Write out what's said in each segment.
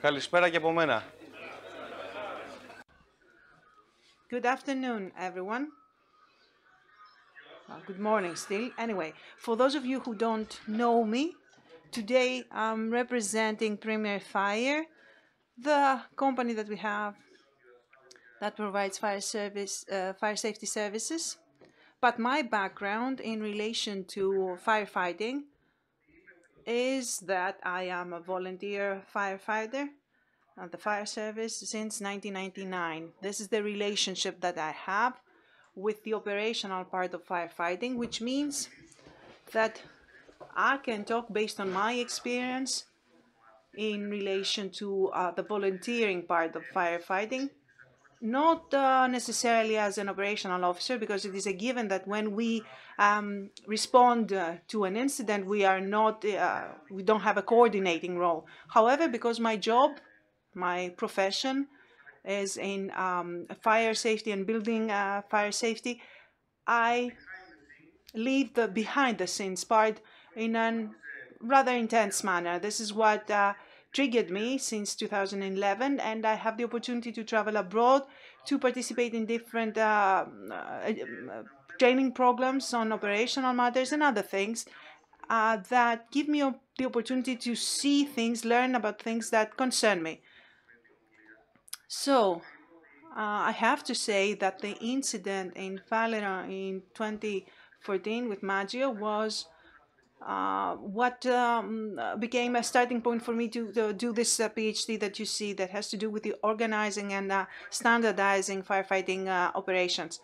Καλησπέρα και από μένα. Good afternoon, everyone. Good morning still. Anyway, for those of you who don't know me, today I'm representing Premier Fire, the company that we have that provides fire safety services. But my background in relation to firefighting is that I am a volunteer firefighter at the fire service since 1999. This is the relationship that I have with the operational part of firefighting, which means that I can talk based on my experience in relation to the volunteering part of firefighting, not necessarily as an operational officer, because it is a given that when we respond to an incident, we don't have a coordinating role. However, because my job, my profession is in fire safety and building fire safety, I leave the behind the scenes part in a rather intense manner. This is what triggered me since 2011, and I have the opportunity to travel abroad to participate in different training programs on operational matters and other things that give me the opportunity to see things, learn about things that concern me. So, I have to say that the incident in Falera in 2014 with Maggio was what became a starting point for me to do this PhD that you see that has to do with the organizing and standardizing firefighting operations.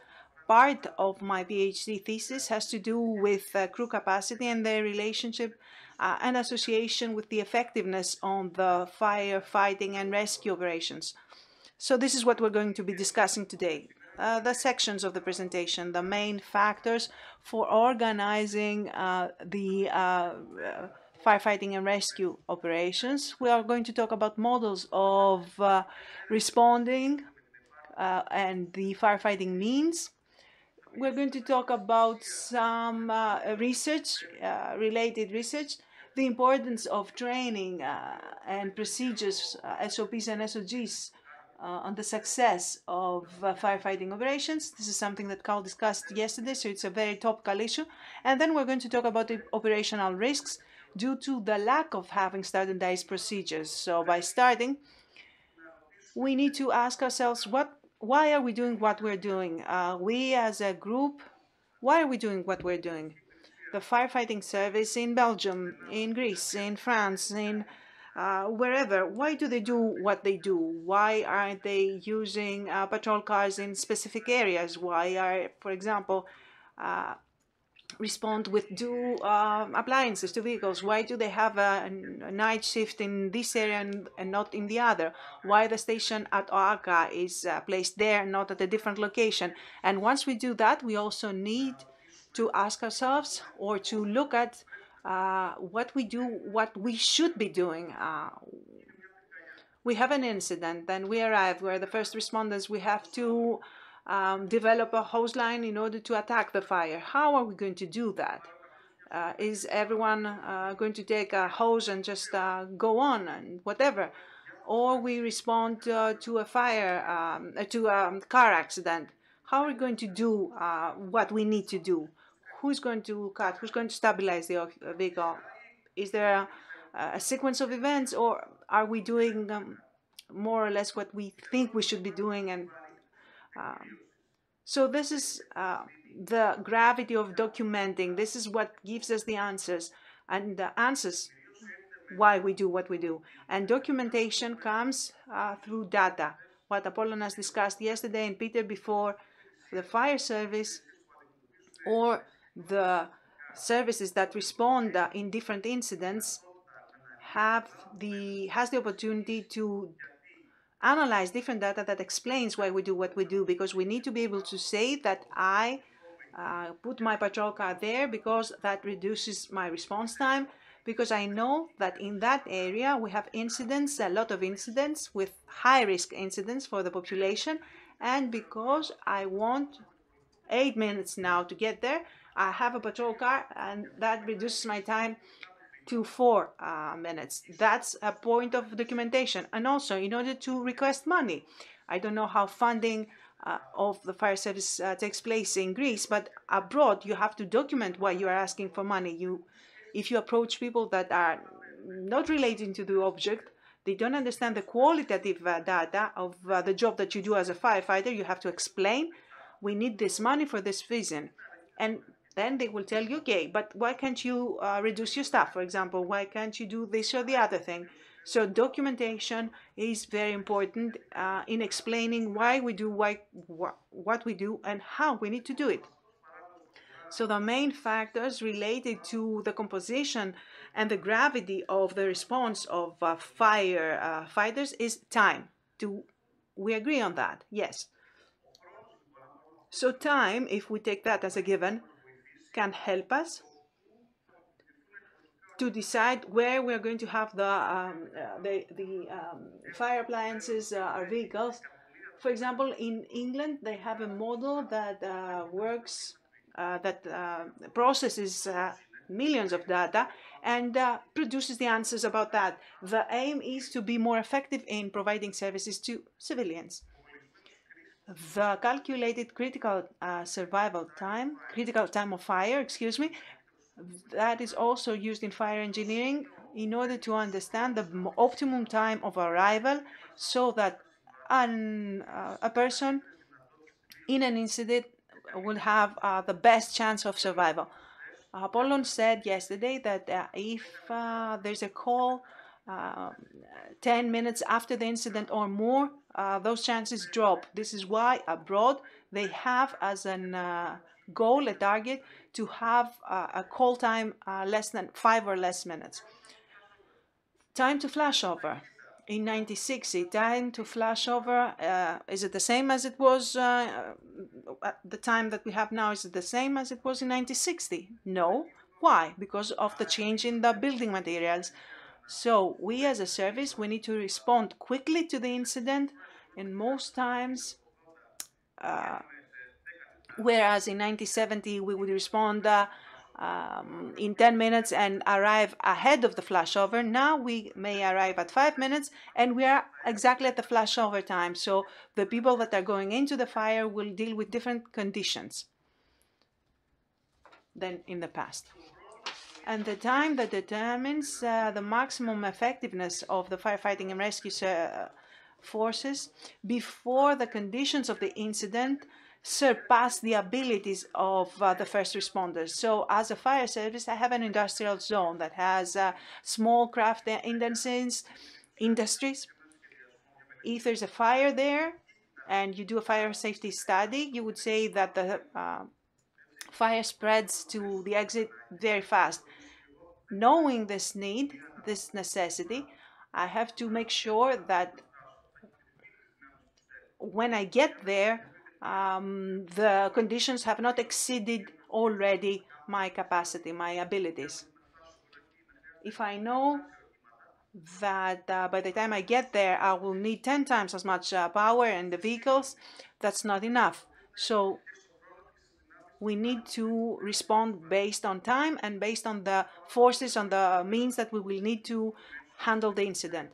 Part of my PhD thesis has to do with crew capacity and their relationship and association with the effectiveness on the firefighting and rescue operations. So this is what we're going to be discussing today. The sections of the presentation, the main factors for organizing the firefighting and rescue operations. We are going to talk about models of responding and the firefighting means. We're going to talk about some related research, the importance of training and procedures, SOPs and SOGs, on the success of firefighting operations. This is something that Carl discussed yesterday, so it's a very topical issue. And then we're going to talk about the operational risks due to the lack of having standardized procedures. So by starting, we need to ask ourselves, why are we doing what we're doing? We as a group, why are we doing what we're doing? The firefighting service in Belgium, in Greece, in France, in wherever, why do they do what they do? Why aren't they using patrol cars in specific areas? Why are, for example, respond with two appliances to vehicles? Why do they have a night shift in this area and not in the other? Why the station at Oaxaca is placed there, not at a different location? And once we do that, we also need to ask ourselves or to look at what we do, what we should be doing. We have an incident, then we arrive, we're the first responders, we have to develop a hose line in order to attack the fire. How are we going to do that? Is everyone going to take a hose and just go on and whatever? Or we respond to a fire, to a car accident. How are we going to do what we need to do? Who's going to cut? Who's going to stabilize the vehicle? Is there a sequence of events, or are we doing more or less what we think we should be doing? And so this is the gravity of documenting. This is what gives us the answers, and the answers why we do what we do. And documentation comes through data. What Apollonas discussed yesterday and Peter before, the fire service or the services that respond in different incidents has the opportunity to analyze different data that explains why we do what we do, because we need to be able to say that I put my patrol car there because that reduces my response time, because I know that in that area we have incidents, a lot of incidents with high-risk incidents for the population, and because I want 8 minutes now to get there, I have a patrol car, and that reduces my time to 4 minutes. That's a point of documentation. And also, in order to request money, I don't know how funding of the fire service takes place in Greece, but abroad you have to document why you are asking for money. If you approach people that are not relating to the object, they don't understand the qualitative data of the job that you do as a firefighter. You have to explain, we need this money for this reason. And then they will tell you, okay, but why can't you reduce your staff, for example? Why can't you do this or the other thing? So documentation is very important in explaining why we do what we do and how we need to do it. So the main factors related to the composition and the gravity of the response of fire fighters is time. Do we agree on that? Yes. So time, if we take that as a given, can help us to decide where we are going to have the fire appliances, our vehicles. For example, in England, they have a model that processes millions of data and produces the answers about that. The aim is to be more effective in providing services to civilians. The calculated critical time of fire, excuse me, that is also used in fire engineering in order to understand the optimum time of arrival so that a person in an incident will have the best chance of survival. Apollon said yesterday that if there's a call uh, 10 minutes after the incident or more, those chances drop. This is why abroad they have as a goal, a target, to have a call time less than 5 or less minutes. Time to flashover. In 1960, time to flashover, is it the same as it was at the time that we have now? Is it the same as it was in 1960? No. Why? Because of the change in the building materials. So we as a service, we need to respond quickly to the incident, and most times, whereas in 1970 we would respond in 10 minutes and arrive ahead of the flashover. Now we may arrive at 5 minutes and we are exactly at the flashover time. So the people that are going into the fire will deal with different conditions than in the past. And the time that determines the maximum effectiveness of the firefighting and rescue forces before the conditions of the incident surpass the abilities of the first responders. So as a fire service, I have an industrial zone that has small craft industries. If there's a fire there and you do a fire safety study, you would say that the fire spreads to the exit very fast. Knowing this need, this necessity, I have to make sure that when I get there, the conditions have not exceeded already my capacity, my abilities. If I know that by the time I get there, I will need 10 times as much power and the vehicles, that's not enough. So we need to respond based on time and based on the forces, on the means that we will need to handle the incident.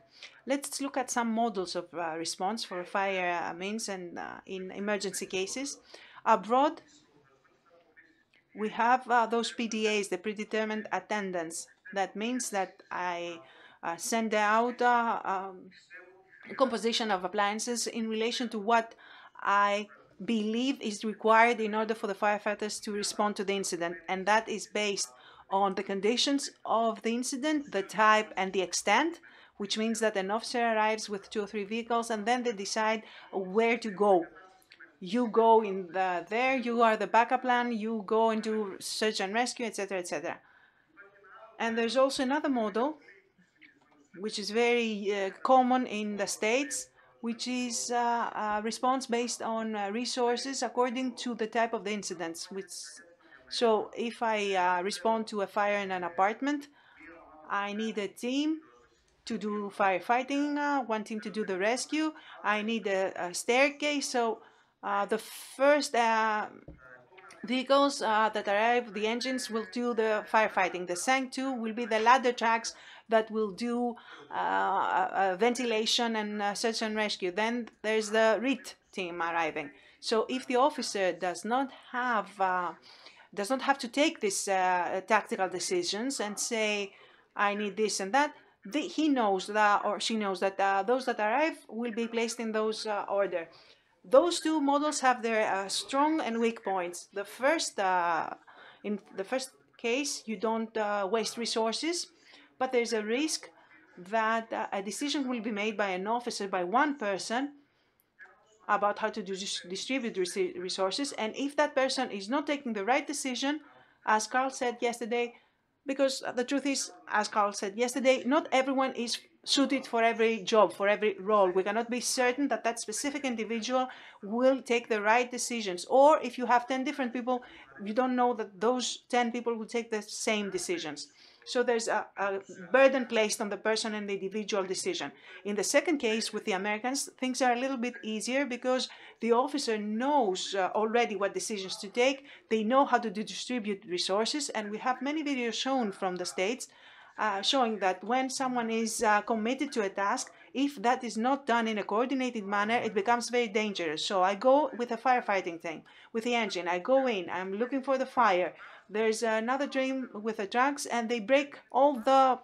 Let's look at some models of response for fire means and in emergency cases. Abroad, we have those PDAs, the predetermined attendance. That means that I send out composition of appliances in relation to what I believe is required in order for the firefighters to respond to the incident. And that is based on the conditions of the incident, the type and the extent, which means that an officer arrives with 2 or 3 vehicles and then they decide where to go. You go in there, you are the backup plan, you go into search and rescue, etc., etc. And there's also another model which is very common in the States, which is a response based on resources according to the type of the incidents. So if I respond to a fire in an apartment, I need a team to do firefighting, one team to do the rescue. I need a staircase. So the first vehicles that arrive, the engines will do the firefighting. The SANG-2 will be the ladder trucks that will do ventilation and search and rescue. Then there's the RIT team arriving. So if the officer does not have to take these tactical decisions and say, I need this and that, he knows that, or she knows that those that arrive will be placed in those order. Those two models have their strong and weak points. In the first case, you don't waste resources, but there's a risk that a decision will be made by an officer, by one person, about how to distribute resources. And if that person is not taking the right decision, as Carl said yesterday, because the truth is, as Carl said yesterday, not everyone is suited for every job, for every role. We cannot be certain that that specific individual will take the right decisions. Or if you have 10 different people, you don't know that those 10 people will take the same decisions. So there's a burden placed on the person and the individual decision. In the second case, with the Americans, things are a little bit easier because the officer knows already what decisions to take. They know how to distribute resources, and we have many videos shown from the States showing that when someone is committed to a task, if that is not done in a coordinated manner, it becomes very dangerous. So I go with a firefighting thing, with the engine. I go in, I'm looking for the fire. There's another team with the trucks, and they break all the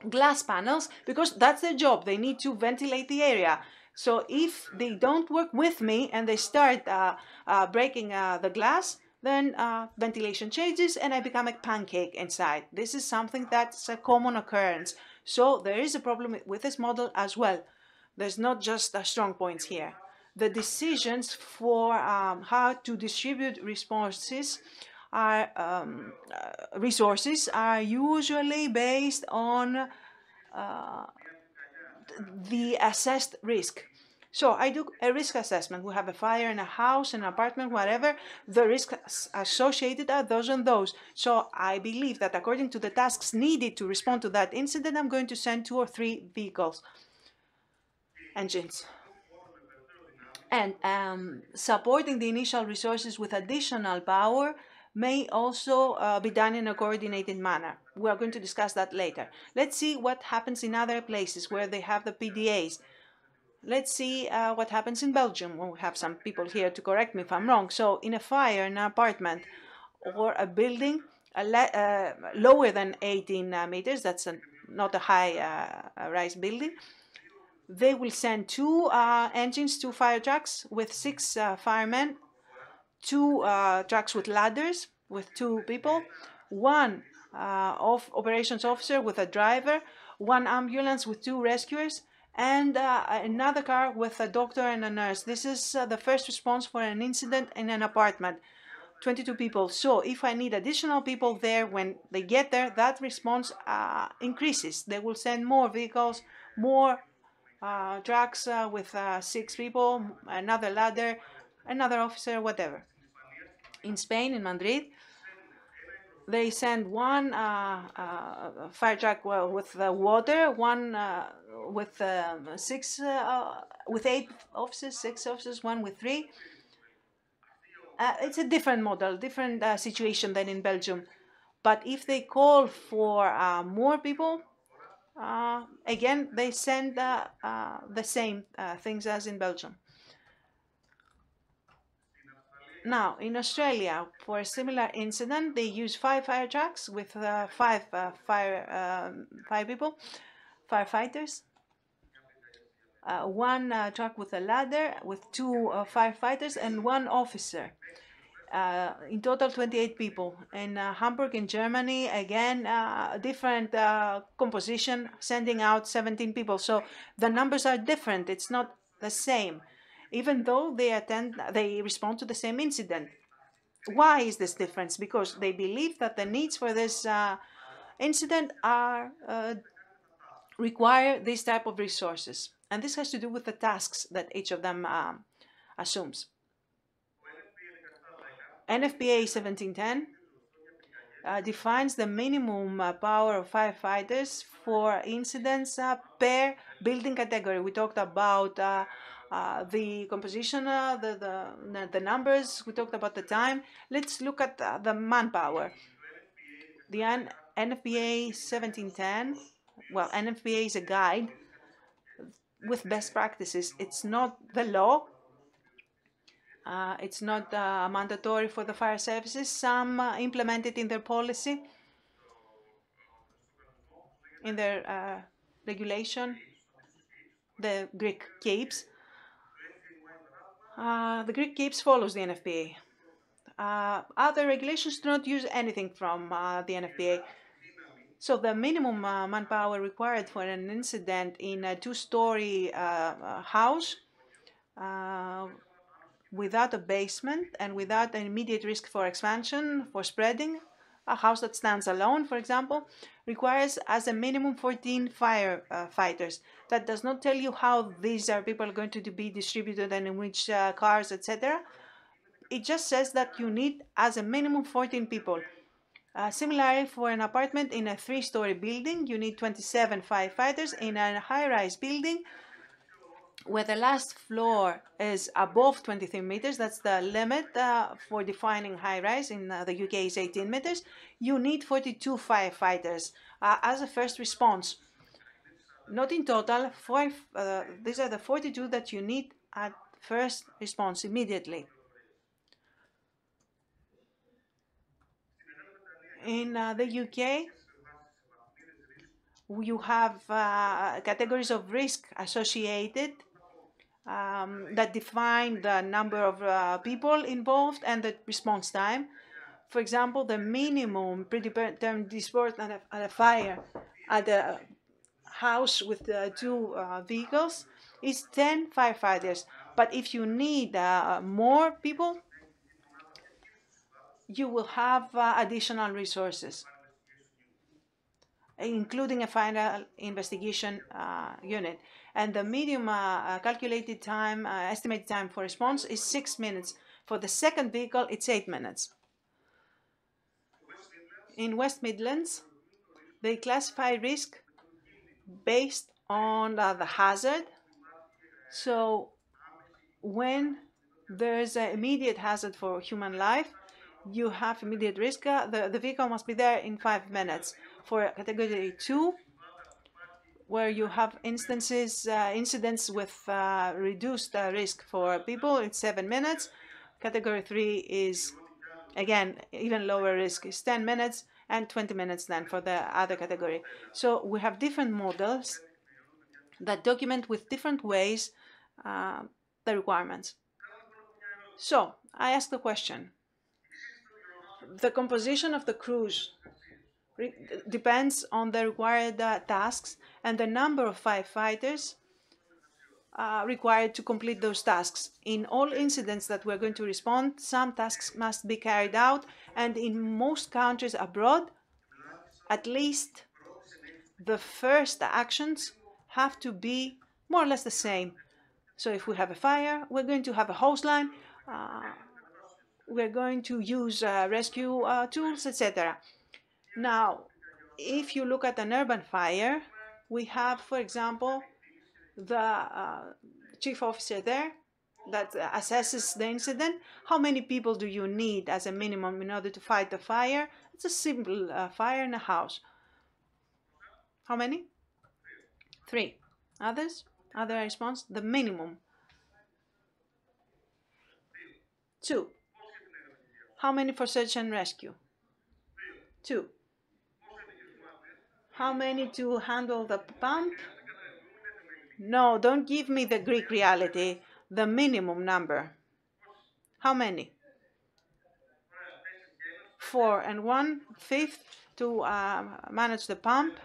glass panels because that's their job. They need to ventilate the area. So if they don't work with me and they start breaking the glass, then ventilation changes and I become a pancake inside. This is something that's a common occurrence. So there is a problem with this model as well. There's not just strong points here. The decisions for how to distribute resources are usually based on the assessed risk. So I do a risk assessment. We have a fire in a house, an apartment, whatever. The risks associated are those and those. So I believe that according to the tasks needed to respond to that incident, I'm going to send 2 or 3 vehicles, engines. And supporting the initial resources with additional power may also be done in a coordinated manner. We are going to discuss that later. Let's see what happens in other places where they have the PDAs. Let's see what happens in Belgium. Well, we have some people here to correct me if I'm wrong. So in a fire in an apartment or a building lower than 18 meters, that's not a high-rise building, they will send 2 engines, 2 fire trucks with 6 firemen, 2 trucks with ladders with 2 people, 1 operations officer with a driver, 1 ambulance with 2 rescuers, and another car with a doctor and a nurse. This is the first response for an incident in an apartment. 22 people. So if I need additional people there when they get there, that response increases. They will send more vehicles, more trucks with 6 people, another ladder, another officer, whatever. In Spain, in Madrid, they send 1 fire truck with water, 1 with 8 officers, 6 officers, 1 with 3. It's a different model, different situation than in Belgium. But if they call for more people, again, they send the same things as in Belgium. Now, in Australia, for a similar incident, they use 5 fire trucks with 5 fire people, firefighters. 1 truck with a ladder with 2 firefighters and 1 officer. In total, 28 people. In Hamburg, in Germany, again, different composition, sending out 17 people. So the numbers are different. It's not the same, even though they respond to the same incident. Why is this difference? Because they believe that the needs for this incident require this type of resources. And this has to do with the tasks that each of them assumes. NFPA 1710 defines the minimum power of firefighters for incidents per building category. We talked about the composition, the numbers, we talked about the time. Let's look at the manpower. The NFPA 1710, well, NFPA is a guide with best practices. It's not the law. It's not mandatory for the fire services. Some implement it in their policy, in their regulation, the Greek CAPES. The Greek CAPES follows the NFPA. Other regulations do not use anything from the NFPA. So the minimum manpower required for an incident in a two-story house without a basement and without an immediate risk for expansion, for spreading, a house that stands alone, for example, requires as a minimum 14 firefighters. That does not tell you how these people are going to be distributed and in which cars, etc. It just says that you need as a minimum 14 people. Similarly, for an apartment in a three-story building, you need 27 firefighters. In a high-rise building, where the last floor is above 23 meters, that's the limit for defining high-rise. In the UK is 18 meters. You need 42 firefighters as a first response. Not in total, these are the 42 that you need at first response immediately. In the UK, you have categories of risk associated that define the number of people involved and the response time. For example, the minimum predetermined dispersal at a fire at a house with two vehicles is 10 firefighters. But if you need more people, you will have additional resources, including a final investigation unit. And the medium calculated time, estimated time for response is 6 minutes. For the second vehicle, it's 8 minutes. In West Midlands, they classify risk based on the hazard. So when there's an immediate hazard for human life, you have immediate risk. The vehicle must be there in 5 minutes. For category 2, where you have incidents with reduced risk for people, it's 7 minutes. Category 3 is, again, even lower risk, is 10 minutes, and 20 minutes then for the other category. So we have different models that document with different ways the requirements. So I ask the question, the composition of the crews depends on the required tasks and the number of firefighters required to complete those tasks. In all incidents that we're going to respond, some tasks must be carried out, and in most countries abroad, at least the first actions have to be more or less the same. So if we have a fire, we're going to have a hose line, we're going to use rescue tools, etc. Now, if you look at an urban fire, we have, for example, the chief officer there that assesses the incident. How many people do you need as a minimum in order to fight the fire? It's a simple fire in a house. How many? 3. Others? Other response? The minimum. 2. How many for search and rescue? 2. How many to handle the pump? No, don't give me the Greek reality. The minimum number. How many? 4 and 1/5 to manage the pump,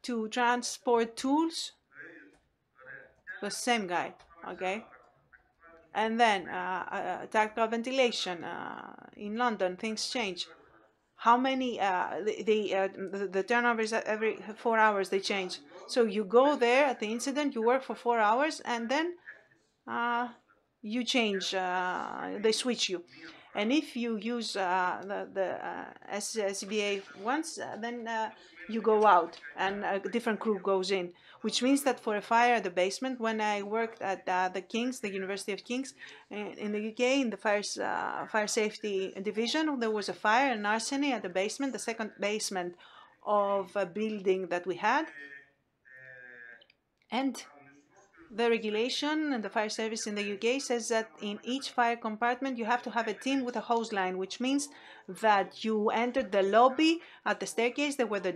to transport tools. The same guy, okay? And then tactical ventilation. In London, things change. How many? The turnover is every 4 hours. They change. So you go there at the incident, you work for 4 hours, and then you change. They switch you. And if you use the SCBA once, then you go out and a different crew goes in, which means that for a fire at the basement, when I worked at the King's, the University of King's in the UK, in the fire safety division, there was a fire, an arsony at the basement, the second basement of a building that we had. And the regulation and the fire service in the UK says that in each fire compartment you have to have a team with a hose line, which means that you entered the lobby at the staircase. There were the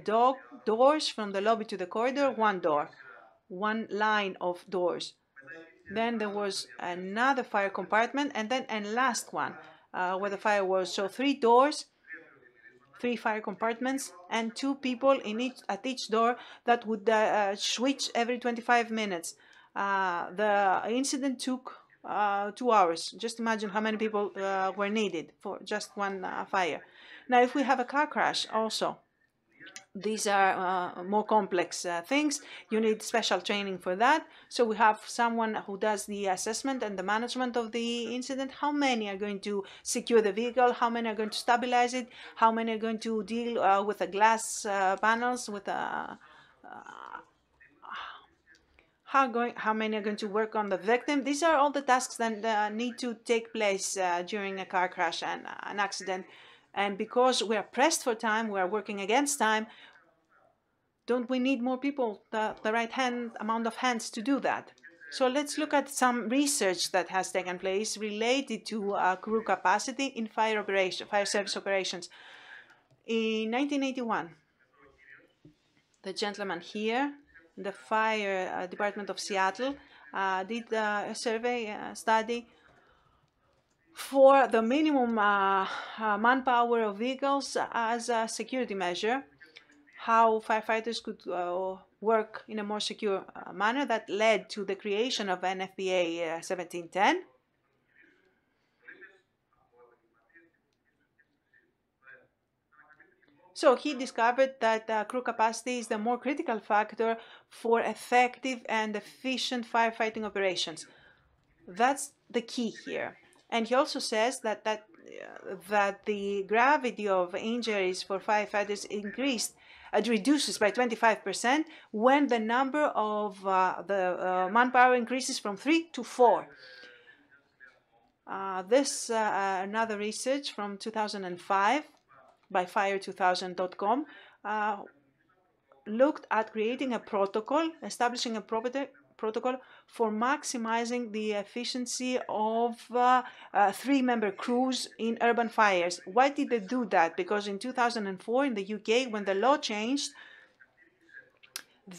doors from the lobby to the corridor, one door, one line of doors. Then there was another fire compartment, and then a last one where the fire was. So three doors, three fire compartments, and two people at each door that would switch every 25 minutes. The incident took 2 hours. Just imagine how many people were needed for just one fire. Now, if we have a car crash also, these are more complex things. You need special training for that. So we have someone who does the assessment and the management of the incident. How many are going to secure the vehicle? How many are going to stabilize it? How many are going to deal with the glass panels, with how many are going to work on the victim? These are all the tasks that need to take place during a car crash and an accident. And because we are pressed for time, we are working against time, don't we need more people, the right amount of hands to do that? So let's look at some research that has taken place related to crew capacity in fire service operations. In 1981, the gentleman here, the fire department of Seattle, did a survey study for the minimum manpower of vehicles as a security measure, how firefighters could work in a more secure manner. That led to the creation of NFPA 1710. So he discovered that crew capacity is the more critical factor for effective and efficient firefighting operations. That's the key here. And he also says that the gravity of injuries for firefighters reduces by 25% when the number of the manpower increases from 3 to 4. Another research from 2005 by fire2000.com looked at creating a protocol, establishing a protocol for maximizing the efficiency of three-member crews in urban fires. Why did they do that? Because in 2004 in the UK, when the law changed,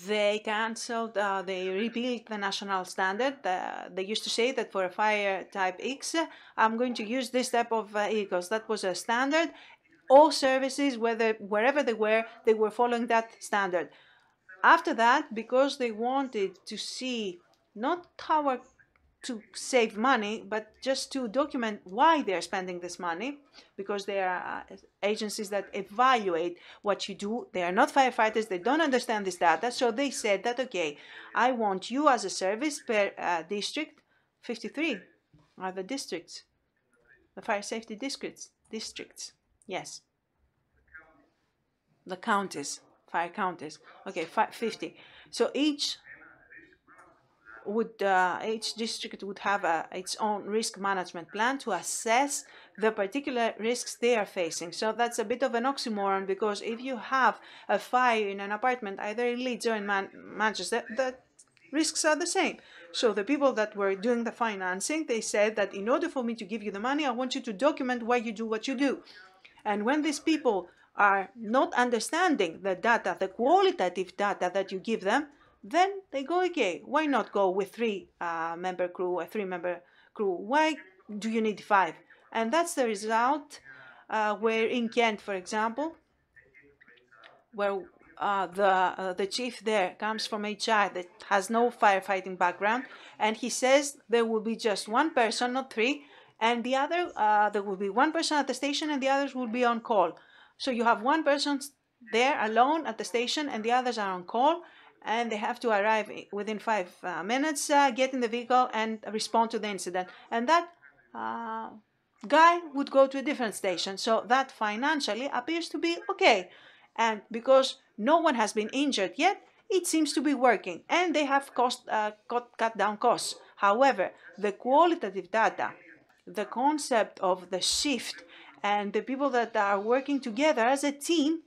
they cancelled, they repealed the national standard. They used to say that for a fire type X, I'm going to use this type of vehicles. That was a standard. All services, wherever they were following that standard. After that, because they wanted to see not how to save money, but just to document why they're spending this money, because they are agencies that evaluate what you do. They are not firefighters. They don't understand this data. So they said that, okay, I want you as a service per district. 53 are the districts, the fire safety districts. Yes. The counties, fire counties. Okay, 50. So each district would have its own risk management plan to assess the particular risks they are facing. So that's a bit of an oxymoron, because if you have a fire in an apartment, either in Leeds or in Manchester, the risks are the same. So the people that were doing the financing, they said that in order for me to give you the money, I want you to document why you do what you do. And when these people are not understanding the data, the qualitative data that you give them, then they go, okay, why not go with three-member crew, a three-member crew? Why do you need 5? And that's the result where in Kent, for example, where the chief there comes from HR that has no firefighting background, and he says there will be just one person, not 3, and the other, there will be one person at the station and the others will be on call. So you have one person there alone at the station and the others are on call, and they have to arrive within 5 minutes, get in the vehicle and respond to the incident. And that guy would go to a different station. So that financially appears to be okay. And because no one has been injured yet, it seems to be working. And they have cut down costs. However, the qualitative data, the concept of the shift, and the people that are working together as a team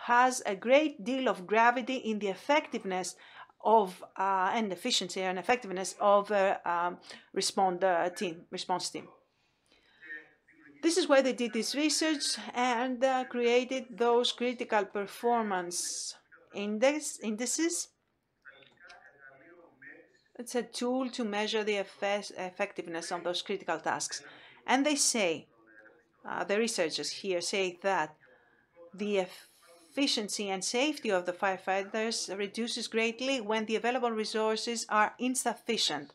has a great deal of gravity in the effectiveness of and efficiency and effectiveness of response team. This is why they did this research and created those critical performance indices. It's a tool to measure the effectiveness of those critical tasks. And they say, the researchers here say that the efficiency and safety of the firefighters reduces greatly when the available resources are insufficient.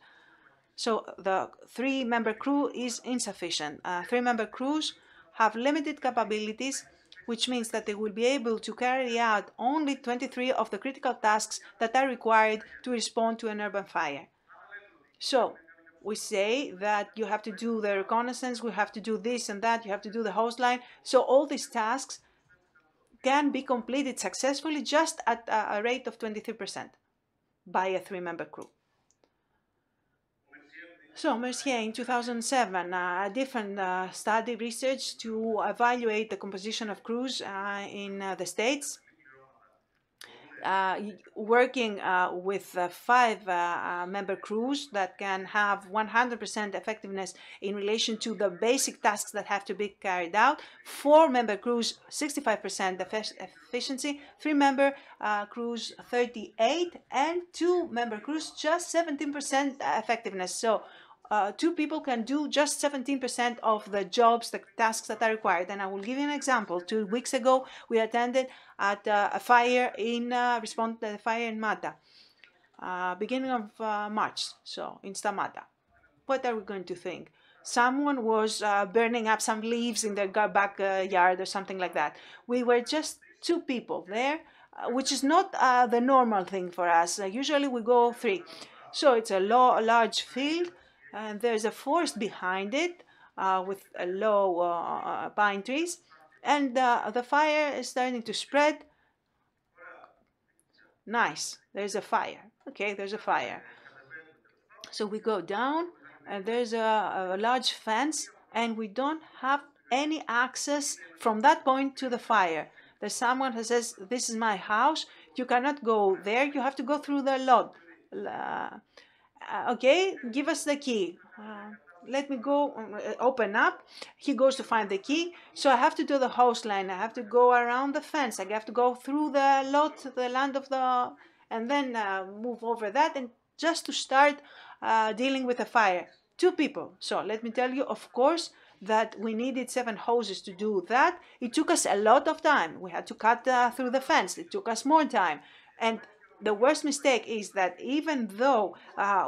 So the three-member crew is insufficient. Three-member crews have limited capabilities, which means that they will be able to carry out only 23 of the critical tasks that are required to respond to an urban fire. So we say that you have to do the reconnaissance, we have to do this and that, you have to do the hose line. So all these tasks can be completed successfully just at a rate of 23% by a three-member crew. So Mercier in 2007, a different study research to evaluate the composition of crews in the States, working with five-member crews that can have 100% effectiveness in relation to the basic tasks that have to be carried out. Four-member crews, 65% efficiency. Three-member crews, 38%, and two-member crews, just 17% effectiveness. So two people can do just 17% of the jobs, the tasks that are required. And I will give you an example. 2 weeks ago, we attended at a fire in response to the fire in Mata, beginning of March, so in Stamata. What are we going to think? Someone was burning up some leaves in their backyard or something like that. We were just two people there, which is not the normal thing for us. Usually we go three. So it's a large field, and there's a forest behind it with low pine trees, and the fire is starting to spread. Nice, there's a fire. Okay, there's a fire. So we go down, and there's a large fence, and we don't have any access from that point to the fire. There's someone who says, "This is my house. You cannot go there. You have to go through the lot." Okay, give us the key. Let me go open up. He goes to find the key. So I have to do the hose line. I have to go around the fence. I have to go through the lot, the land of the, and then move over that, and just to start dealing with the fire. Two people. So let me tell you, of course, that we needed 7 hoses to do that. It took us a lot of time. We had to cut through the fence. It took us more time. And the worst mistake is that even though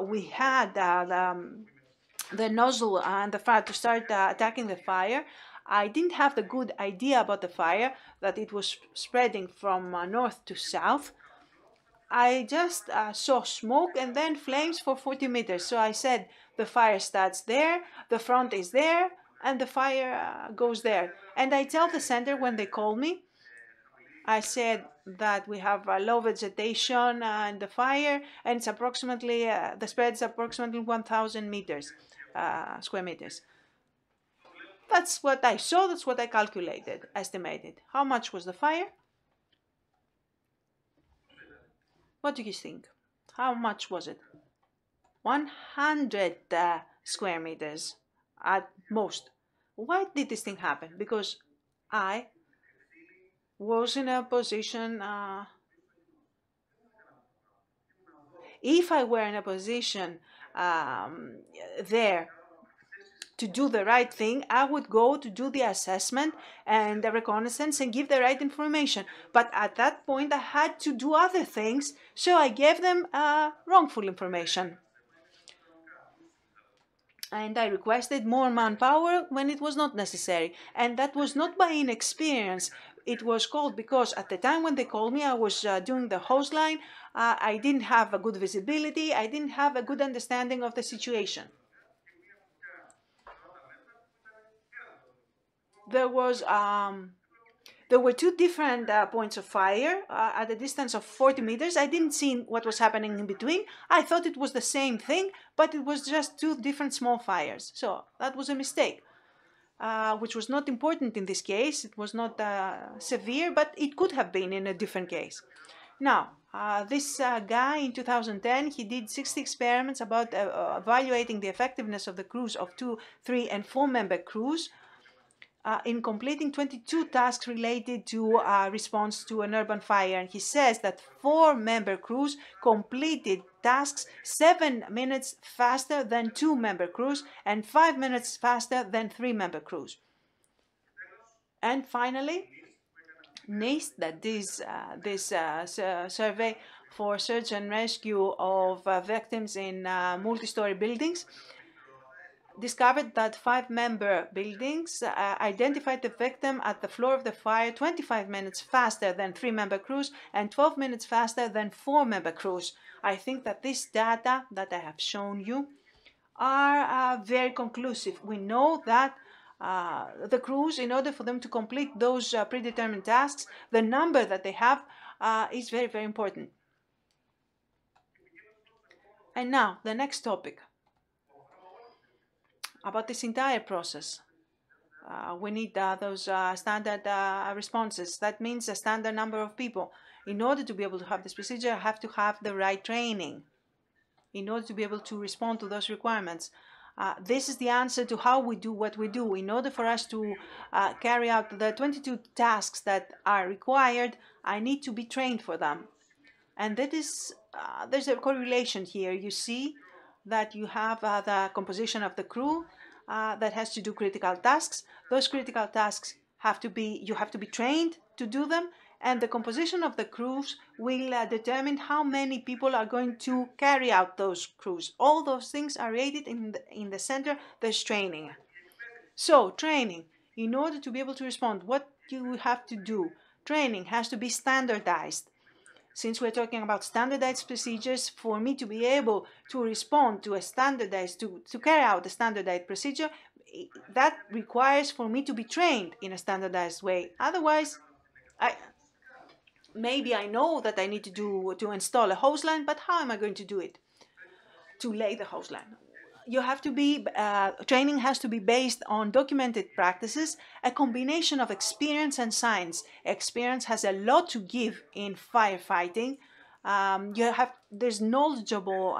we had the nozzle and the fire to start attacking the fire, I didn't have the good idea about the fire, that it was spreading from north to south. I just saw smoke and then flames for 40 meters. So I said, the fire starts there, the front is there, and the fire goes there. And I tell the center when they call me, I said that we have low vegetation in the fire, and it's approximately, the spread is approximately 1,000 meters, square meters. That's what I saw, that's what I calculated, estimated. How much was the fire? What do you think? How much was it? 100 square meters at most. Why did this thing happen? Because I was in a position, if I were in a position there to do the right thing, I would go to do the assessment and the reconnaissance and give the right information. But at that point, I had to do other things, so I gave them wrongful information. And I requested more manpower when it was not necessary. And that was not by inexperience. It was called because at the time when they called me, I was doing the hose line. I didn't have a good visibility. I didn't have a good understanding of the situation. there was there were two different points of fire at a distance of 40 meters. I didn't see what was happening in between. I thought it was the same thing, but it was just two different small fires. So that was a mistake, which was not important in this case. It was not severe, but it could have been in a different case. Now, this guy in 2010, he did 60 experiments about evaluating the effectiveness of the crews of 2, 3, and 4-member crews in completing 22 tasks related to response to an urban fire. And he says that 4-member crews completed tasks 7 minutes faster than 2-member crews and 5 minutes faster than 3-member crews. And finally, NIST, that this survey for search and rescue of victims in multi-story buildings, discovered that 5-member buildings identified the victim at the floor of the fire 25 minutes faster than 3-member crews and 12 minutes faster than 4-member crews. I think that this data that I have shown you are very conclusive. We know that the crews, in order for them to complete those predetermined tasks, the number that they have is very, very important. And now, the next topic about this entire process. We need those standard responses. That means a standard number of people. In order to be able to have this procedure, I have to have the right training in order to be able to respond to those requirements. This is the answer to how we do what we do. In order for us to carry out the 22 tasks that are required, I need to be trained for them. And that is, there's a correlation here. You see that you have the composition of the crew that has to do critical tasks. Those critical tasks have to be, you have to be trained to do them, and the composition of the crews will determine how many people are going to carry out those crews. All those things are rated in the center. There's training. So training, in order to be able to respond, what you have to do? Training has to be standardized. Since we're talking about standardized procedures, for me to be able to respond to a standardized, to carry out a standardized procedure, that requires for me to be trained in a standardized way. Otherwise, maybe I know that I need to install a hose line, but how am I going to do it? To lay the hose line. You have to be, training has to be based on documented practices, a combination of experience and science. Experience has a lot to give in firefighting. There's knowledgeable,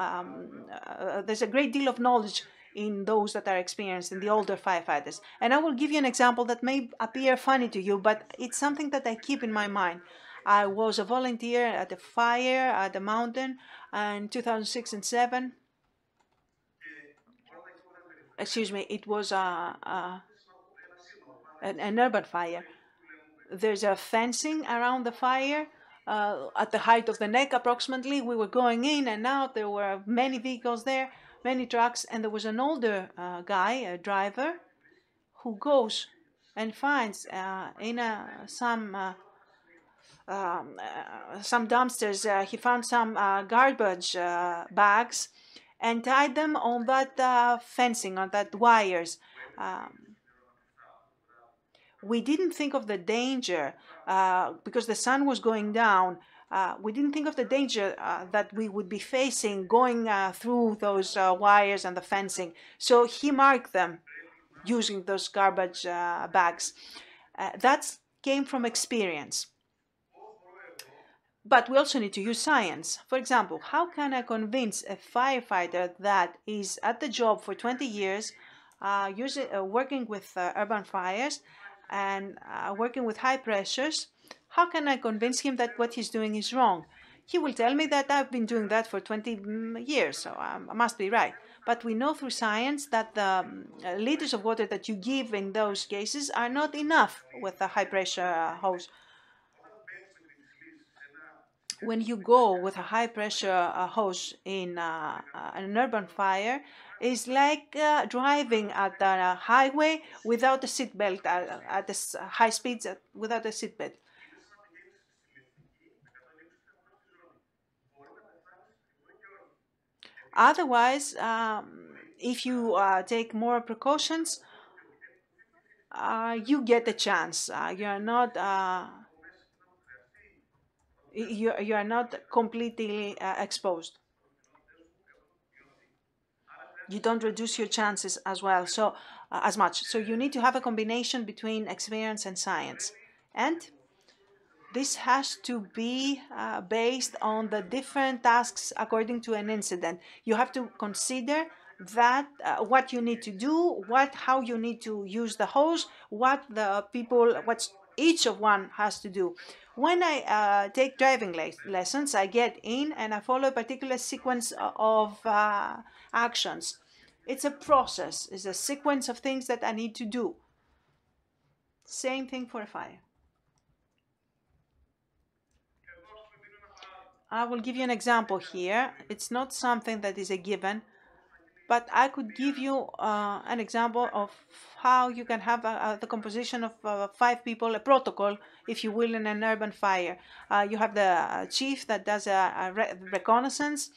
there's a great deal of knowledge in those that are experienced, in the older firefighters. And I will give you an example that may appear funny to you, but it's something that I keep in my mind. I was a volunteer at a fire at a mountain in 2006 and 7. Excuse me, it was an urban fire. There's a fencing around the fire at the height of the neck approximately. We were going in and out. There were many vehicles there, many trucks, and there was an older guy, a driver, who goes and finds in some dumpsters, he found some garbage bags and tied them on that fencing, on that wires. We didn't think of the danger because the sun was going down. We didn't think of the danger that we would be facing going through those wires and the fencing. So he marked them using those garbage bags. That came from experience. But we also need to use science. For example, how can I convince a firefighter that is at the job for 20 years, working with urban fires and working with high pressures, how can I convince him that what he's doing is wrong? He will tell me that I've been doing that for 20 years, so I must be right. But we know through science that the liters of water that you give in those cases are not enough with the high pressure hose. When you go with a high pressure hose in an urban fire, it's like driving at a highway without a seatbelt, at the high speeds without a seatbelt. Otherwise, if you take more precautions, you get a chance. You are not completely exposed. You don't reduce your chances as well, so as much. So you need to have a combination between experience and science, and this has to be based on the different tasks according to an incident. You have to consider that what you need to do, how you need to use the hose, what each of one has to do. When I take driving lessons, I get in and I follow a particular sequence of actions. It's a process, it's a sequence of things that I need to do. Same thing for a fire. I will give you an example here. It's not something that is a given, but I could give you an example of how you can have the composition of 5 people, a protocol, if you will, in an urban fire. You have the chief that does a reconnaissance,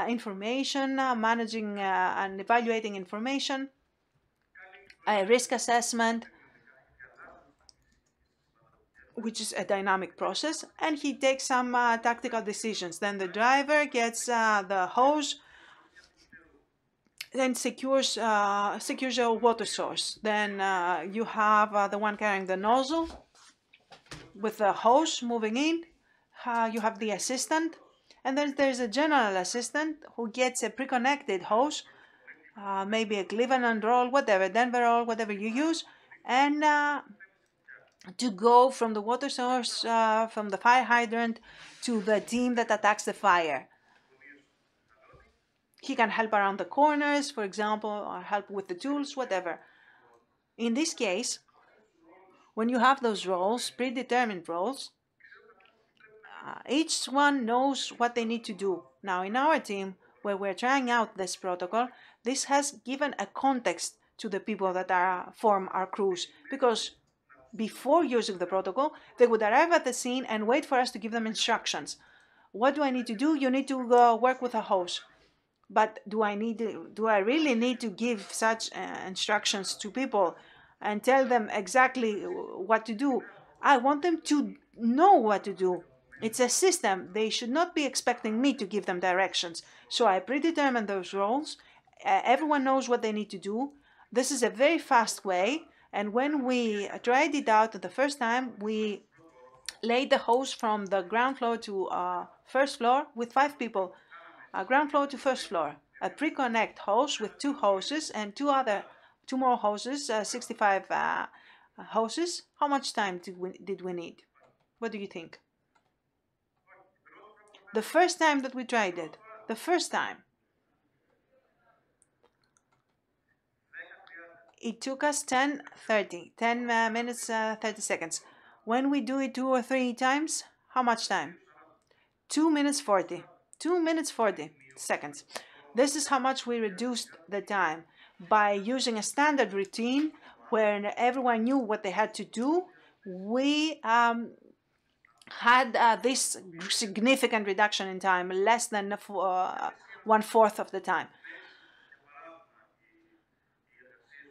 information, managing and evaluating information, a risk assessment, which is a dynamic process, and he takes some tactical decisions. Then the driver gets the hose, then secures your water source. Then you have the one carrying the nozzle with the hose moving in. You have the assistant, and then there's a general assistant who gets a pre-connected hose, maybe a Cleveland roll, whatever, Denver roll, whatever you use, and to go from the water source, from the fire hydrant, to the team that attacks the fire. He can help around the corners, for example, or help with the tools, whatever. In this case, when you have those roles, predetermined roles, each one knows what they need to do. Now, in our team, where we're trying out this protocol, this has given a context to the people that form our crews, because before using the protocol, they would arrive at the scene and wait for us to give them instructions. What do I need to do? You need to work with a hose. But do I really need to give such instructions to people and tell them exactly what to do? I want them to know what to do. It's a system. They should not be expecting me to give them directions. So I predetermine those roles. Everyone knows what they need to do. This is a very fast way. And when we tried it out the first time, we laid the hose from the ground floor to first floor with 5 people. Ground floor to first floor. A pre-connect hose with 2 hoses and two more hoses, 65 hoses. How much time did we need? What do you think? The first time that we tried it, the first time, it took us 10 minutes, 30 seconds. When we do it 2 or 3 times, how much time? 2 minutes 40. 2 minutes 40 seconds. This is how much we reduced the time by using a standard routine where everyone knew what they had to do. We had this significant reduction in time, less than 1/4 of the time.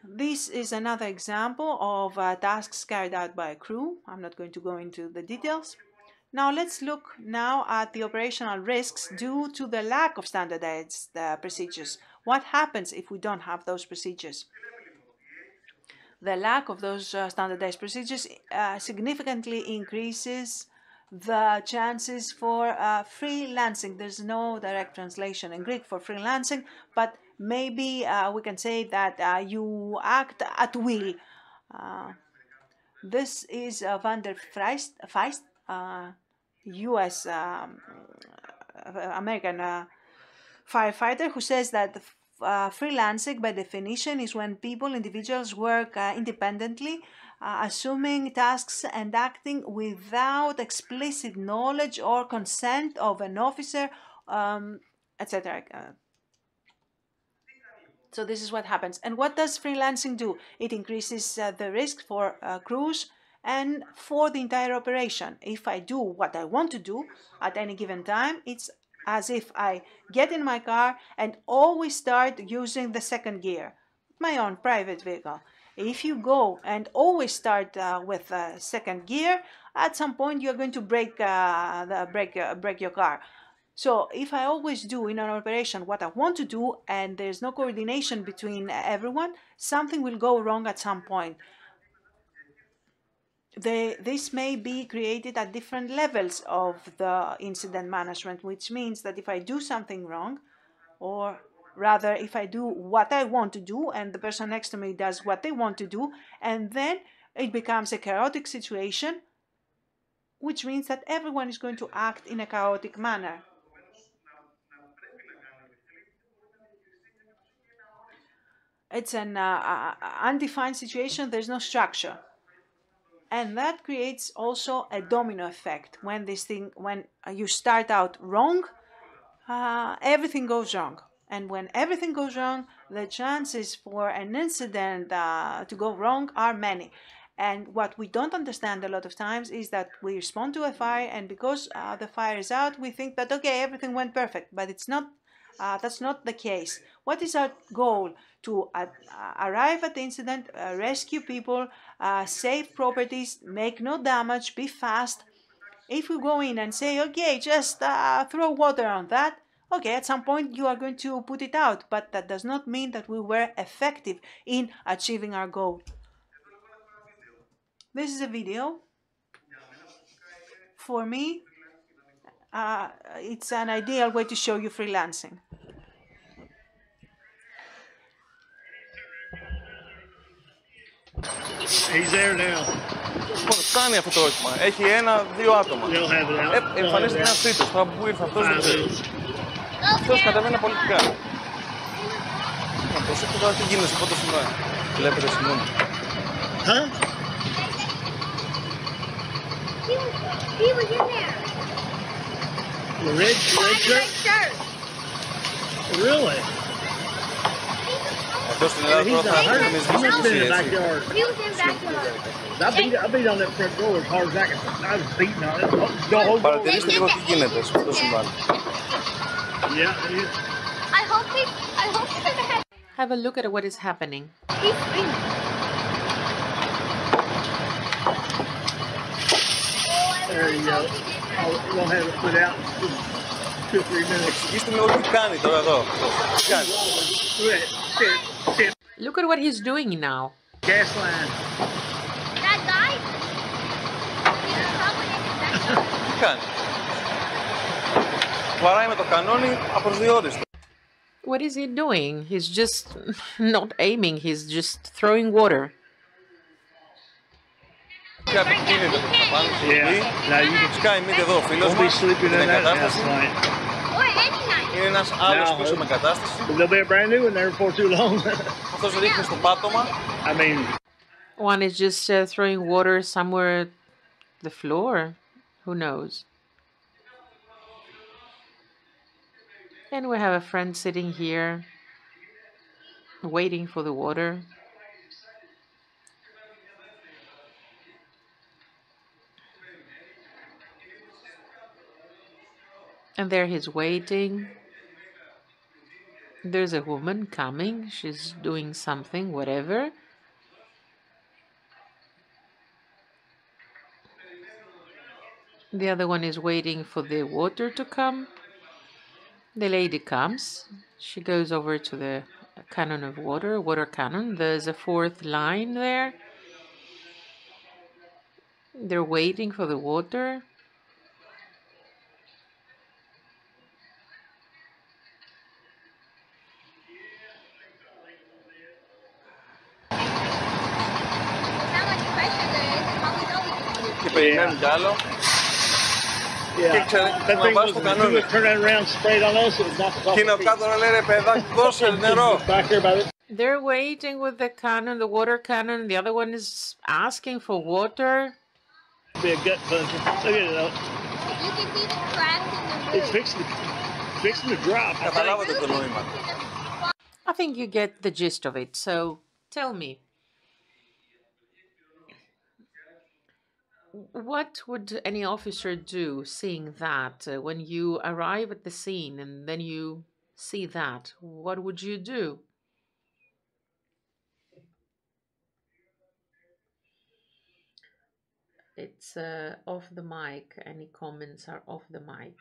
This is another example of tasks carried out by a crew. I'm not going to go into the details. Now let's look now at the operational risks due to the lack of standardized procedures. What happens if we don't have those procedures? The lack of those standardized procedures significantly increases the chances for freelancing. There's no direct translation in Greek for freelancing, but maybe we can say that you act at will. This is Van der Feist, U.S. American firefighter, who says that freelancing, by definition, is when individuals work independently, assuming tasks and acting without explicit knowledge or consent of an officer, etc. So this is what happens. And what does freelancing do? It increases the risk for crews and for the entire operation. If I do what I want to do at any given time, it's as if I get in my car and always start using the second gear, my own private vehicle. If you go and always start with second gear, at some point you're going to break your car. So if I always do in an operation what I want to do and there's no coordination between everyone, something will go wrong at some point. This may be created at different levels of the incident management, which means that if I do something wrong, or rather if I do what I want to do and the person next to me does what they want to do, and then it becomes a chaotic situation, which means that everyone is going to act in a chaotic manner. It's an undefined situation, there's no structure. And that creates also a domino effect. When you start out wrong, everything goes wrong. And when everything goes wrong, the chances for an incident to go wrong are many. And what we don't understand a lot of times is that we respond to a fire, and because the fire is out, we think that okay, everything went perfect, but it's not. That's not the case. What is our goal? To arrive at the incident, rescue people, save properties, make no damage, be fast. If we go in and say, okay, just throw water on that, okay, at some point you are going to put it out, but that does not mean that we were effective in achieving our goal. This is a video. For me, it's an ideal way to show you freelancing. He's there now. Λοιπόν, κάνει αυτό το όχημα. Έχει ένα-δύο άτομα. Εμφανίστηκε ένας τρίτος. Τώρα που ήρθε αυτός δεν ξέρω. Αυτός κατεβαίνει πολιτικά. Να προσέξτε τώρα τι γίνεται σε αυτό το σημείο. Βλέπετε συγγνώμη. He was in there. The red shirt? Really? Αυτός στην Ελλάδα τώρα θα έρθει με τις δημοσίες. He was in backyard. I beat on that front door as hard as I could. I was beating on it. Παρατηρήστε λίγο τι γίνεται σε αυτό το συμβάν. I hope he doesn't have. Have a look at what is happening. He's screaming. There you go. We're going to have it put out in 2-3 minutes. Εξηγήστε μου τι κάνει τώρα εδώ. Τι κάνει. Look at what he's doing now. Gas line. That guy? He's probably in his backyard. Τι κάνει. Βαράει με το κανόνι απροσδιόριστο. What is he doing? He's just not aiming, he's just throwing water. Τι απευθύνεται πάνω στη γη. Σκάει μύτη εδώ ο φίλος μας. Sleeping in that house Or any night. Είναι ένας άλλος πίσω με κατάσταση. There'll be a brand new one there before too long. Αυτός ρίχνει στο πάτωμα. I mean, One is just throwing water somewhere the floor. Who knows? And we have a friend sitting here waiting for the water. And there he's waiting. There's a woman coming. She's doing something, whatever. The other one is waiting for the water to come. The lady comes. She goes over to the cannon of water cannon. There's a fourth line there. They're waiting for the water. How much pressure there is, how we know we can. Και περιμένουν κι άλλο. Και ξέρετε, να βάζει το κανόνι. Και είναι κάτω να λέει ρε παιδάκι, δώσε νερό. They're waiting with the cannon, the water cannon. The other one is asking for water. Be a gut puncher. Look at it though. You can see the cracks in the It's fixing to drop. Καταλάβατε το νόημα. I think you get the gist of it. So tell me, what would any officer do seeing that? When you arrive at the scene and then you see that, what would you do? It's off the mic. Any comments are off the mic.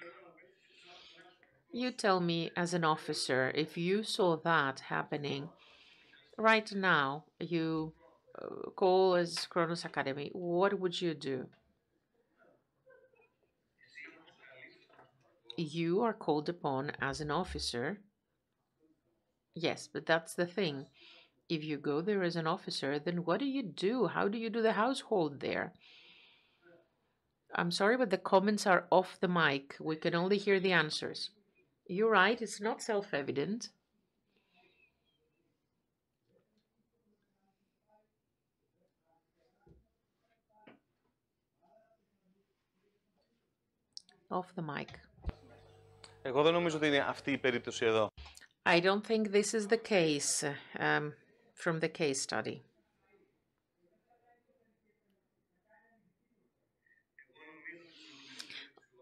You tell me, as an officer, if you saw that happening right now, you call as Kronos Academy, what would you do? You are called upon as an officer. Yes, but that's the thing. If you go there as an officer, then what do you do? How do you do the household there? I'm sorry, but the comments are off the mic. We can only hear the answers. You're right, it's not self-evident. Off the mic. Εγώ δεν νομίζω ότι είναι αυτή η περίπτωση εδώ. I don't think this is the case from the case study.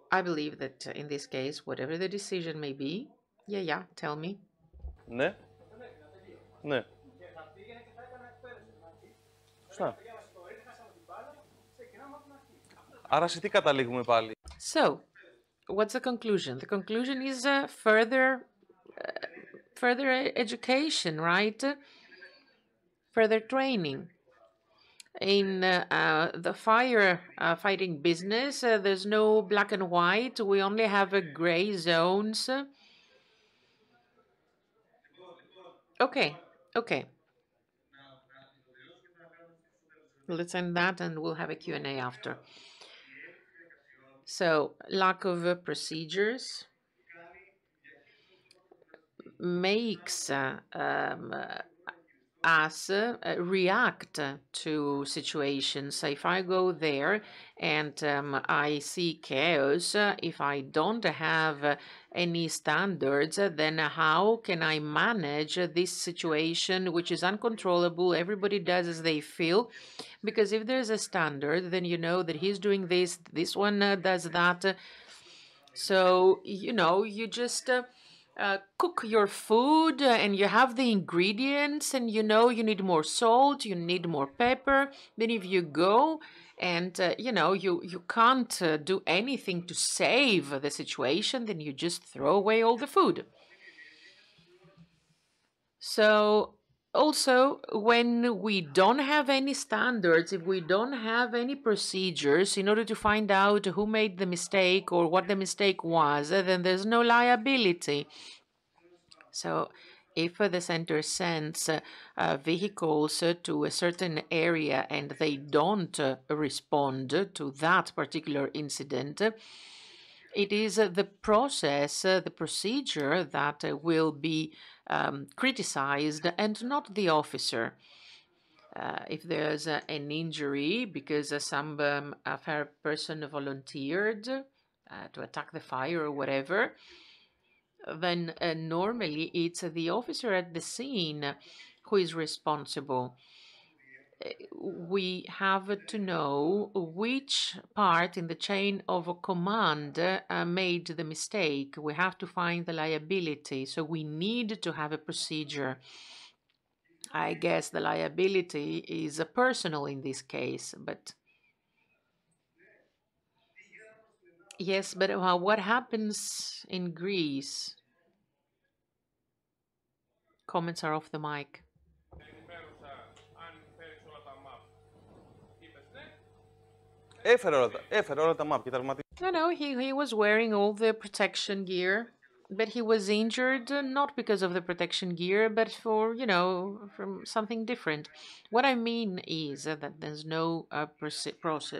I believe that in this case, whatever the decision may be, yeah, tell me. Ναι. Ναι. Σωστά. Άρα σε τι καταλήγουμε πάλι? So, what's the conclusion? The conclusion is further education, right? Further training. In the fighting business, there's no black and white. We only have gray zones. Okay. Let's end that and we'll have a Q&A after. So, lack of procedures makes us react to situations. If I go there and I see chaos, if I don't have any standards, then how can I manage this situation which is uncontrollable? Everybody does as they feel. Because if there's a standard, then you know that he's doing this, this one does that. So, you just cook your food and you have the ingredients and you need more salt, you need more pepper. Then if you go and, you can't do anything to save the situation, then you just throw away all the food. So also, when we don't have any standards, if we don't have any procedures in order to find out who made the mistake or what the mistake was, then there's no liability. So if the center sends vehicles to a certain area and they don't respond to that particular incident, it is the process, the procedure that will be criticized and not the officer. If there's an injury because some fire person volunteered to attack the fire or whatever, then normally it's the officer at the scene who is responsible. We have to know which part in the chain of command made the mistake. We have to find the liability. So we need to have a procedure. I guess the liability is personal in this case, but yes, but what happens in Greece? Comments are off the mic. Έφερε όλα τα map και τα αρματικά. No, he was wearing all the protection gear, but he was injured not because of the protection gear, but for, from something different. What I mean is that there's no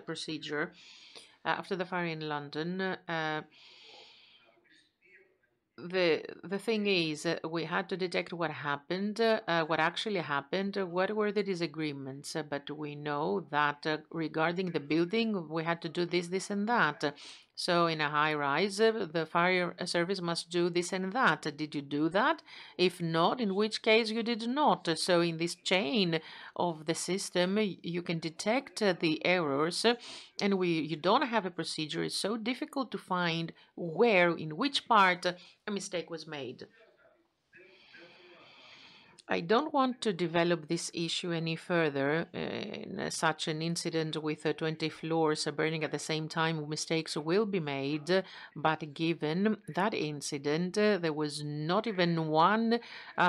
procedure. After the fire in London, the thing is, we had to detect what happened, what actually happened, what were the disagreements. But we know that regarding the building, we had to do this, this, and that. So in a high rise, the fire service must do this and that. Did you do that? If not, in which case you did not. So in this chain of the system, you can detect the errors, and you don't have a procedure. It's so difficult to find where, in which part, a mistake was made. I don't want to develop this issue any further. In such an incident with 20 floors burning at the same time, mistakes will be made. But given that incident, there was not even one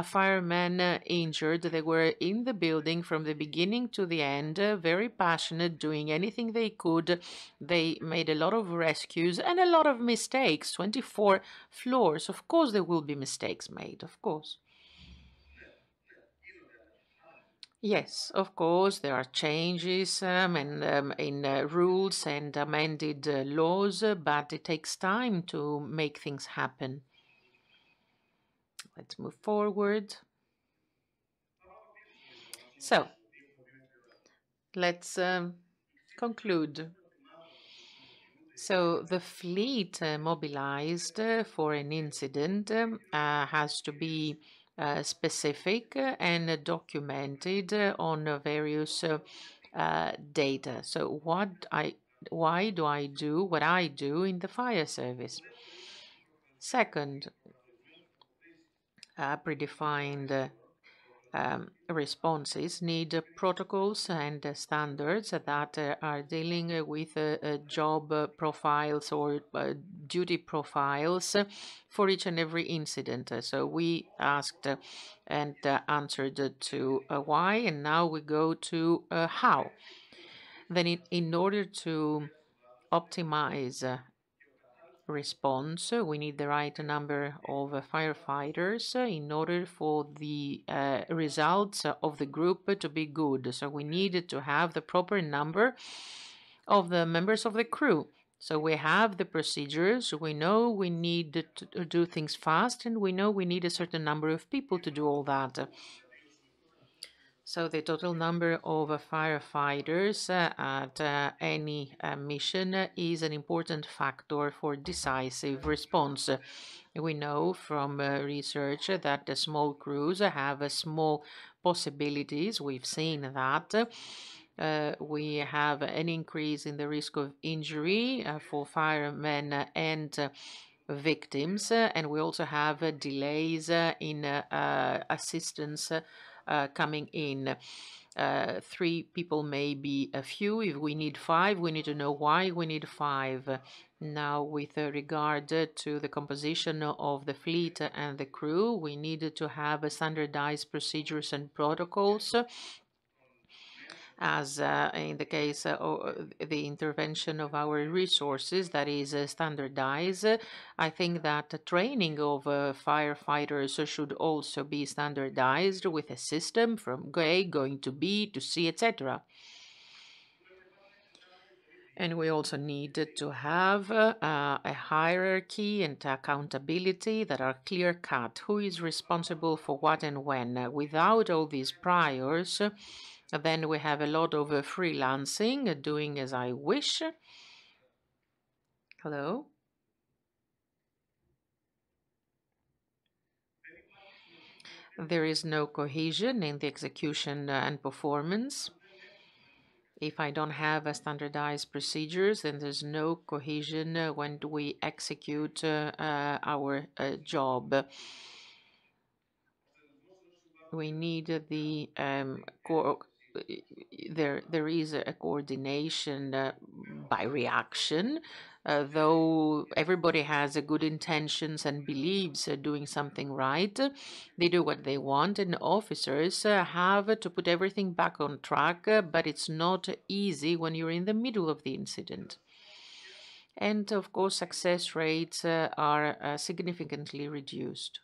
fireman injured. They were in the building from the beginning to the end, very passionate, doing anything they could. They made a lot of rescues and a lot of mistakes. 24 floors. Of course, there will be mistakes made, of course. Yes, of course, there are changes in rules and amended laws, but it takes time to make things happen. Let's move forward. So, let's conclude. So, the fleet mobilized for an incident has to be specific and documented on various data. So why do I do what I do in the fire service? Second, predefined responses need protocols and standards that are dealing with job profiles or duty profiles for each and every incident. So we asked and answered to why, and now we go to how. Then in order to optimize response, we need the right number of firefighters in order for the results of the group to be good. So we needed to have the proper number of the members of the crew. So we have the procedures, we know we need to do things fast, and we know we need a certain number of people to do all that. So the total number of firefighters at any mission is an important factor for decisive response. We know from research that the small crews have small possibilities. We've seen that. We have an increase in the risk of injury for firemen and victims, and we also have delays in assistance coming in. 3 people may be a few. If we need 5, we need to know why we need 5. Now, with regard to the composition of the fleet and the crew, we need to have standardized procedures and protocols. As in the case of the intervention of our resources that is standardized. I think that the training of firefighters should also be standardized with a system from A going to B to C, etc. And we also need to have a hierarchy and accountability that are clear-cut. Who is responsible for what and when? Without all these priors, then we have a lot of freelancing, doing as I wish. Hello? There is no cohesion in the execution and performance. If I don't have standardized procedures, then there's no cohesion when we execute our job. We need the there is a coordination by reaction, though everybody has good intentions and believes doing something right. They do what they want, and officers have to put everything back on track, but it's not easy when you're in the middle of the incident. And of course, success rates are significantly reduced.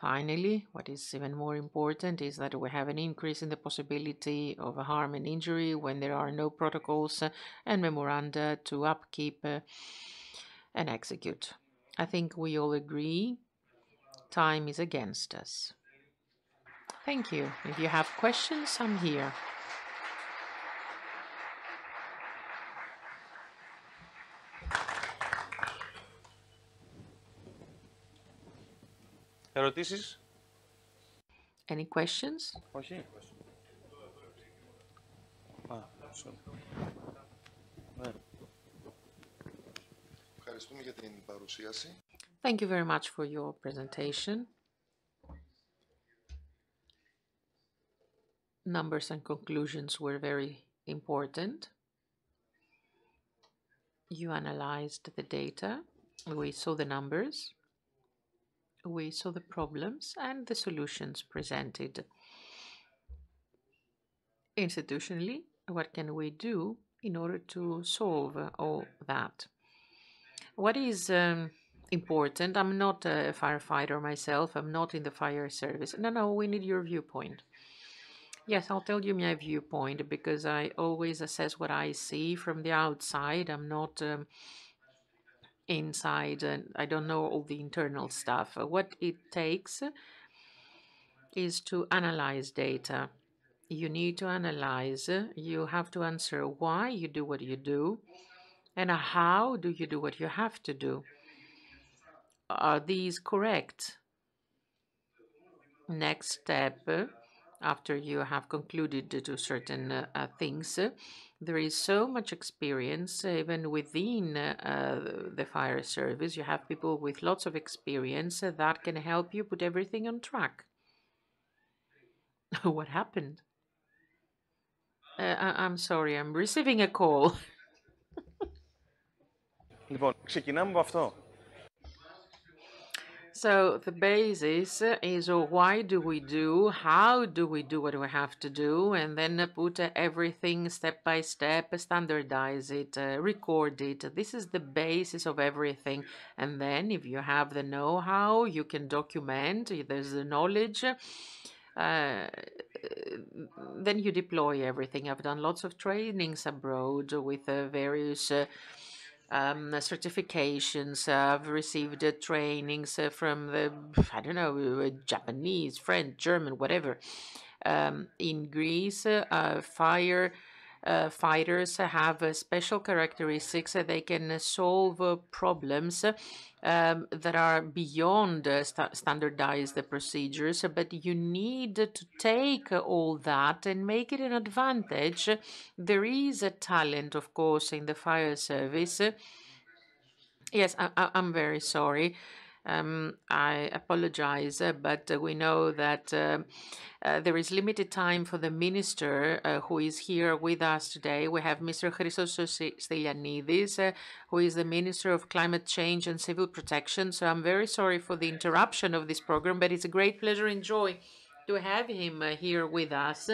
Finally, what is even more important is that we have an increase in the possibility of harm and injury when there are no protocols and memoranda to upkeep and execute. I think we all agree time is against us. Thank you. If you have questions, I'm here. Ερωτήσεις? Any questions? Όχι. Ευχαριστούμε για την παρουσίαση. Thank you very much for your presentation. Numbers and conclusions were very important. You analyzed the data. We saw the numbers. We saw the problems and the solutions presented. Institutionally, what can we do in order to solve all that? What is important? I'm not a firefighter myself. I'm not in the fire service. No, we need your viewpoint. Yes, I'll tell you my viewpoint because I always assess what I see from the outside. I'm not inside and I don't know all the internal stuff. What it takes is to analyze data. You need to analyze, you have to answer why you do what you do and how do you do what you have to do. Are these correct? Next step, after you have concluded to certain things, there is so much experience even within the fire service. You have people with lots of experience that can help you put everything on track. What happened? I'm sorry, I'm receiving a call. Λοιπόν, ξεκινάμε από αυτό. So the basis is why do we do, how do we do what we have to do, and then put everything step by step, standardize it, record it. This is the basis of everything. And then if you have the know-how, you can document, there's the knowledge, then you deploy everything. I've done lots of trainings abroad with various certifications. I've received trainings from the, I don't know, Japanese, French, German, whatever. In Greece, fighters have special characteristics. They can solve problems that are beyond standardized procedures, but you need to take all that and make it an advantage. There is a talent, of course, in the fire service. Yes, I'm very sorry. I apologize, but we know that there is limited time for the minister who is here with us today. We have Mr. Christos Stylianidis, who is the Minister of Climate Change and Civil Protection. So I'm very sorry for the interruption of this program, but it's a great pleasure and joy to have him here with us.